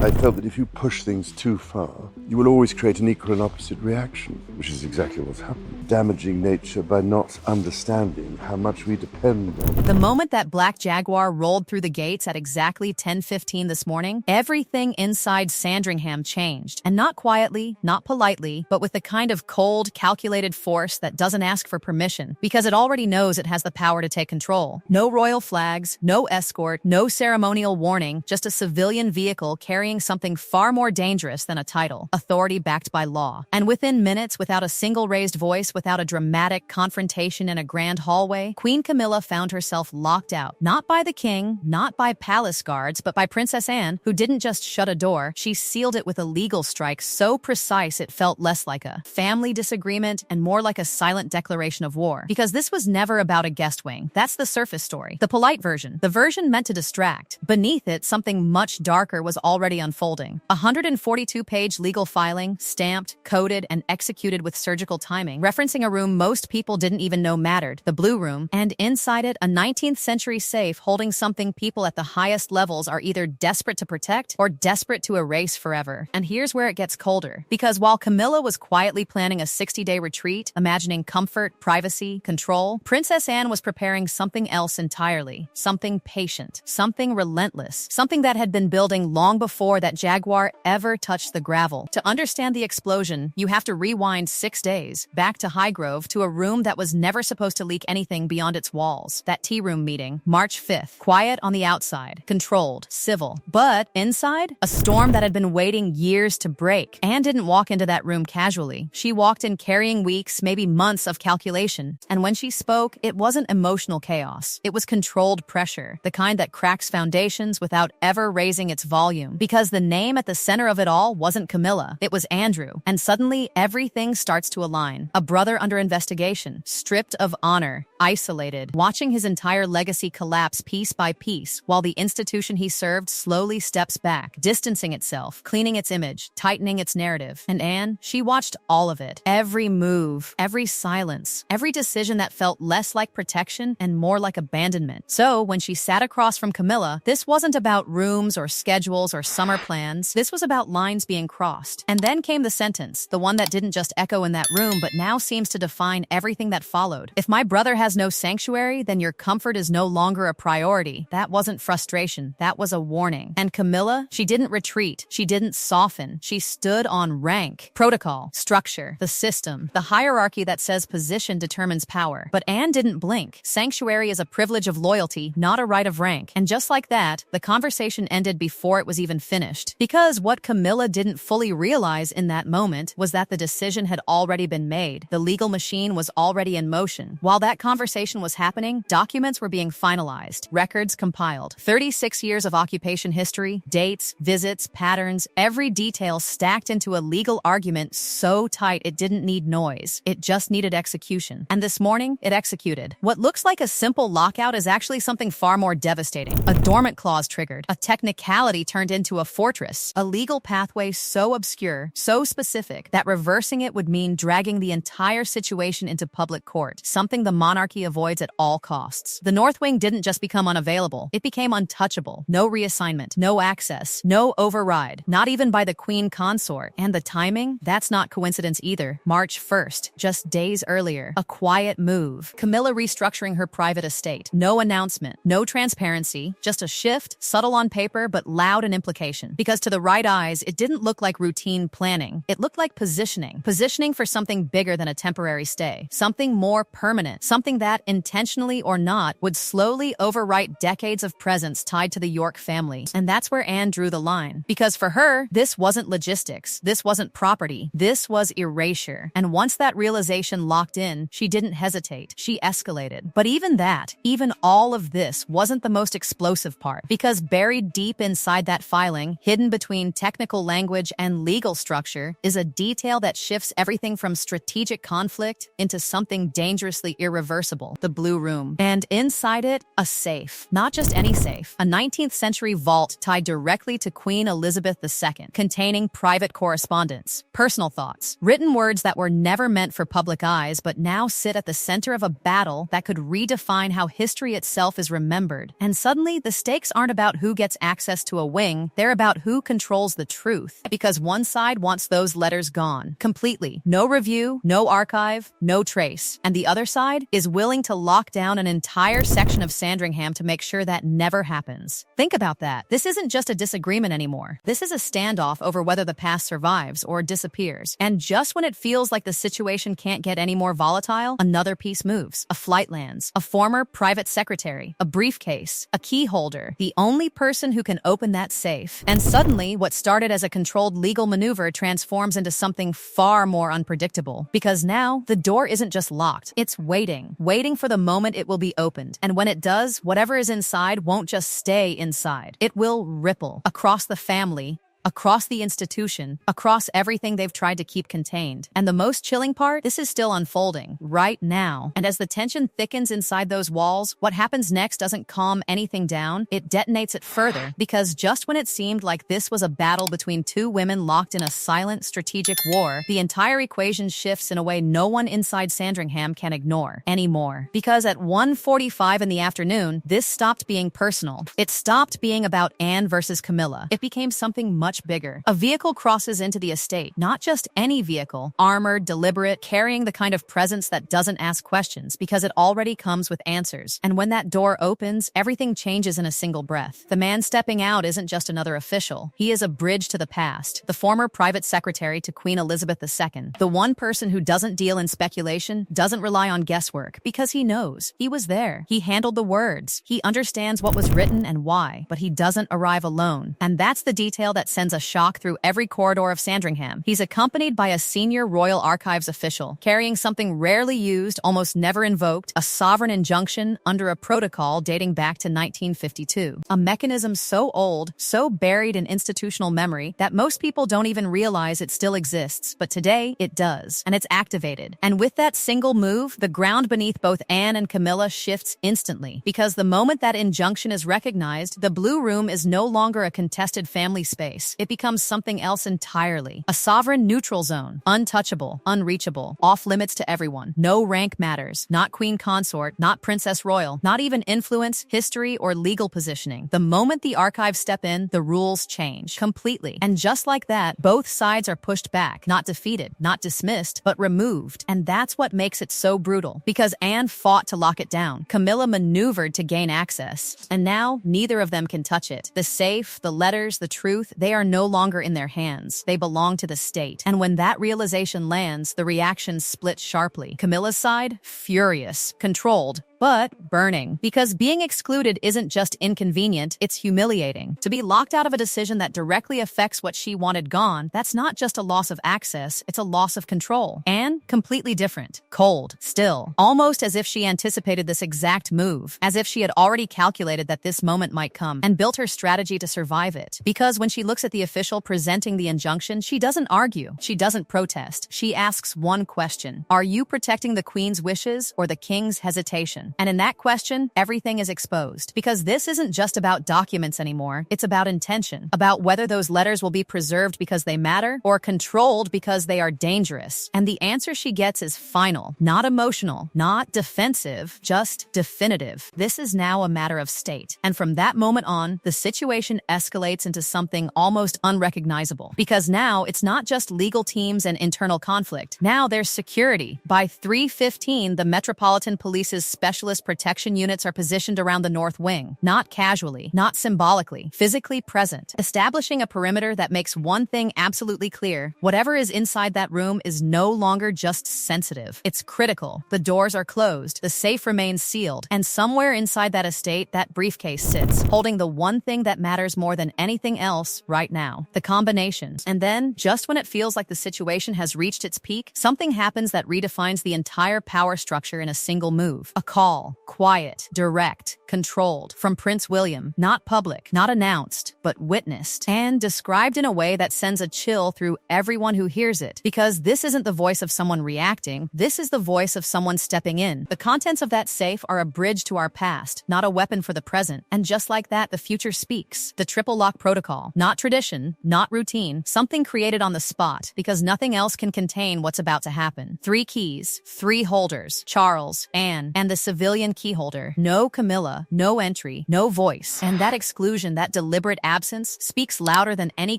I felt that if you push things too far, you will always create an equal and opposite reaction, which is exactly what's happened. Damaging nature by not understanding how much we depend on it. The moment that black Jaguar rolled through the gates at exactly 10:15 this morning, everything inside Sandringham changed. And not quietly, not politely, but with the kind of cold, calculated force that doesn't ask for permission, because it already knows it has the power to take control. No royal flags, no escort, no ceremonial warning, just a civilian vehicle carrying something far more dangerous than a title, authority backed by law. And within minutes, without a single raised voice, without a dramatic confrontation in a grand hallway, Queen Camilla found herself locked out, not by the king, not by palace guards, but by Princess Anne, who didn't just shut a door, she sealed it with a legal strike so precise it felt less like a family disagreement and more like a silent declaration of war. Because this was never about a guest wing. That's the surface story, the polite version, the version meant to distract. Beneath it, something much darker was already unfolding. A 142-page legal filing, stamped, coded, and executed with surgical timing, referencing a room most people didn't even know mattered, the Blue Room, and inside it, a 19th century safe holding something people at the highest levels are either desperate to protect or desperate to erase forever. And here's where it gets colder. Because while Camilla was quietly planning a 60-day retreat, imagining comfort, privacy, control, Princess Anne was preparing something else entirely. Something patient, something relentless, something that had been building long before that Jaguar ever touched the gravel. To understand the explosion, you have to rewind 6 days, back to Highgrove, to a room that was never supposed to leak anything beyond its walls. That tea room meeting, March 5th. Quiet on the outside, controlled, civil. But inside, a storm that had been waiting years to break. Anne didn't walk into that room casually. She walked in carrying weeks, maybe months of calculation. And when she spoke, it wasn't emotional chaos. It was controlled pressure, the kind that cracks foundations without ever raising its volume. Because the name at the center of it all wasn't Camilla, it was Andrew. And suddenly, everything starts to align. A brother under investigation, stripped of honor, isolated, watching his entire legacy collapse piece by piece, while the institution he served slowly steps back, distancing itself, cleaning its image, tightening its narrative. And Anne, she watched all of it. Every move, every silence, every decision that felt less like protection and more like abandonment. So when she sat across from Camilla, this wasn't about rooms or schedules or summer plans. This was about lines being crossed. And then came the sentence, the one that didn't just echo in that room, but now seems to define everything that followed. If my brother has no sanctuary, then your comfort is no longer a priority. That wasn't frustration. That was a warning. And Camilla, she didn't retreat. She didn't soften. She stood on rank, protocol, structure, the system, the hierarchy that says position determines power. But Anne didn't blink. Sanctuary is a privilege of loyalty, not a right of rank. And just like that, the conversation ended before it was even finished. Because what Camilla didn't fully realize in that moment was that the decision had already been made. The legal machine was already in motion. While that conversation was happening, documents were being finalized, records compiled. 36 years of occupation history, dates, visits, patterns, every detail stacked into a legal argument so tight it didn't need noise. It just needed execution. And this morning, it executed. What looks like a simple lockout is actually something far more devastating. A dormant clause triggered, a technicality turned into a fortress, a legal pathway so obscure, so specific, that reversing it would mean dragging the entire situation into public court, something the monarchy avoids at all costs. The North Wing didn't just become unavailable, it became untouchable. No reassignment, no access, no override, not even by the Queen Consort. And the timing? That's not coincidence either. March 1st, just days earlier. A quiet move. Camilla restructuring her private estate. No announcement, no transparency, just a shift, subtle on paper, but loud in implication. Because to the right eyes, it didn't look like routine planning. It looked like positioning. Positioning for something bigger than a temporary stay. Something more permanent. Something that, intentionally or not, would slowly overwrite decades of presence tied to the York family. And that's where Anne drew the line. Because for her, this wasn't logistics. This wasn't property. This was erasure. And once that realization locked in, she didn't hesitate. She escalated. But even that, even all of this, wasn't the most explosive part. Because buried deep inside that filing, hidden between technical language and legal structure, is a detail that shifts everything from strategic conflict into something dangerously irreversible, the Blue Room. And inside it, a safe. Not just any safe. A 19th century vault tied directly to Queen Elizabeth II, containing private correspondence, personal thoughts, written words that were never meant for public eyes but now sit at the center of a battle that could redefine how history itself is remembered. And suddenly, the stakes aren't about who gets access to a wing, they're about who controls the truth, because one side wants those letters gone, completely. No review, no archive, no trace. And the other side is willing to lock down an entire section of Sandringham to make sure that never happens. Think about that. This isn't just a disagreement anymore. This is a standoff over whether the past survives or disappears. And just when it feels like the situation can't get any more volatile, another piece moves. A flight lands. A former private secretary. A briefcase. A key holder. The only person who can open that safe. And suddenly, what started as a controlled legal maneuver transforms into something far more unpredictable. Because now, the door isn't just locked. It's waiting for the moment it will be opened. And when it does, whatever is inside won't just stay inside. It will ripple across the family, across the institution, across everything they've tried to keep contained. And the most chilling part, this is still unfolding right now. And as the tension thickens inside those walls, what happens next doesn't calm anything down. It detonates it further, because just when it seemed like this was a battle between two women locked in a silent, strategic war, the entire equation shifts in a way no one inside Sandringham can ignore anymore. Because at 1:45 in the afternoon, this stopped being personal. It stopped being about Anne versus Camilla. It became something much bigger. A vehicle crosses into the estate, not just any vehicle, armored, deliberate, carrying the kind of presence that doesn't ask questions because it already comes with answers. And when that door opens, everything changes in a single breath. The man stepping out isn't just another official. He is a bridge to the past, the former private secretary to Queen Elizabeth II, the one person who doesn't deal in speculation, doesn't rely on guesswork, because he knows. He was there. He handled the words. He understands what was written and why, but he doesn't arrive alone. And that's the detail that sends a shock through every corridor of Sandringham. He's accompanied by a senior Royal Archives official, carrying something rarely used, almost never invoked, a sovereign injunction under a protocol dating back to 1952. A mechanism so old, so buried in institutional memory, that most people don't even realize it still exists. But today, it does, and it's activated. And with that single move, the ground beneath both Anne and Camilla shifts instantly. Because the moment that injunction is recognized, the Blue Room is no longer a contested family space. It becomes something else entirely. A sovereign neutral zone. Untouchable, unreachable, off limits to everyone. No rank matters. Not queen consort, not princess royal, not even influence, history, or legal positioning. The moment the archives step in, the rules change completely. And just like that, both sides are pushed back, not defeated, not dismissed, but removed. And that's what makes it so brutal. Because Anne fought to lock it down. Camilla maneuvered to gain access. And now, neither of them can touch it. The safe, the letters, the truth, they are no longer in their hands. They belong to the state. And when that realization lands, the reaction splits sharply. Camilla's side, furious, controlled, but burning. Because being excluded isn't just inconvenient, it's humiliating. To be locked out of a decision that directly affects what she wanted gone, that's not just a loss of access, it's a loss of control. And completely different. Cold. Still. Almost as if she anticipated this exact move. As if she had already calculated that this moment might come and built her strategy to survive it. Because when she looks at the official presenting the injunction, she doesn't argue. She doesn't protest. She asks one question. Are you protecting the Queen's wishes or the King's hesitation? And in that question, everything is exposed. Because this isn't just about documents anymore. It's about intention. About whether those letters will be preserved because they matter or controlled because they are dangerous. And the answer she gets is final. Not emotional. Not defensive. Just definitive. This is now a matter of state. And from that moment on, the situation escalates into something almost unrecognizable. Because now it's not just legal teams and internal conflict. Now there's security. By 3:15, the Metropolitan Police's specialist protection units are positioned around the North Wing. Not casually, not symbolically, physically present. Establishing a perimeter that makes one thing absolutely clear. Whatever is inside that room is no longer just sensitive. It's critical. The doors are closed. The safe remains sealed. And somewhere inside that estate, that briefcase sits, holding the one thing that matters more than anything else right now. The combinations. And then, just when it feels like the situation has reached its peak, something happens that redefines the entire power structure in a single move. A call. Quiet, direct, controlled, from Prince William, not public, not announced, but witnessed, and described in a way that sends a chill through everyone who hears it. Because this isn't the voice of someone reacting, this is the voice of someone stepping in. The contents of that safe are a bridge to our past, not a weapon for the present. And just like that, the future speaks. The triple lock protocol. Not tradition, not routine, something created on the spot, because nothing else can contain what's about to happen. 3 keys, 3 holders, Charles, Anne, and the civilian keyholder, no Camilla, no entry, no voice. And that exclusion, that deliberate absence, speaks louder than any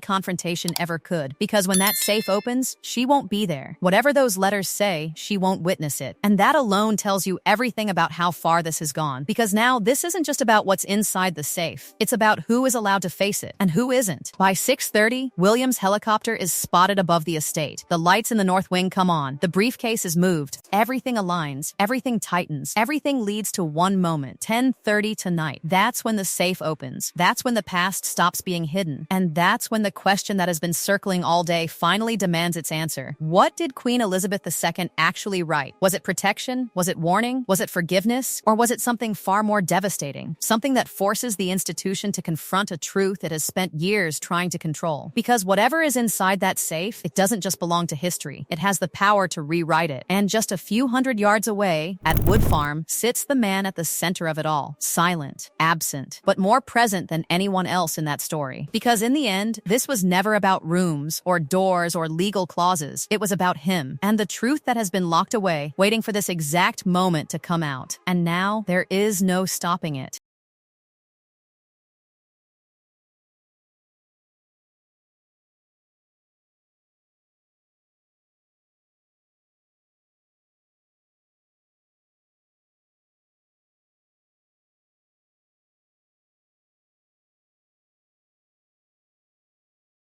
confrontation ever could. Because when that safe opens, she won't be there. Whatever those letters say, she won't witness it. And that alone tells you everything about how far this has gone. Because now, this isn't just about what's inside the safe. It's about who is allowed to face it and who isn't. By 6:30, William's helicopter is spotted above the estate. The lights in the north wing come on. The briefcase is moved. Everything aligns. Everything tightens. Everything leads to one moment. 10:30 tonight. That's when the safe opens. That's when the past stops being hidden. And that's when the question that has been circling all day finally demands its answer. What did Queen Elizabeth II actually write? Was it protection? Was it warning? Was it forgiveness? Or was it something far more devastating? Something that forces the institution to confront a truth it has spent years trying to control. Because whatever is inside that safe, it doesn't just belong to history. It has the power to rewrite it. And just a few hundred yards away, at Wood Farm, sits the man at the center of it all. Silent, absent, but more present than anyone else in that story. Because in the end, this was never about rooms or doors or legal clauses. It was about him and the truth that has been locked away, waiting for this exact moment to come out. And now, there is no stopping it.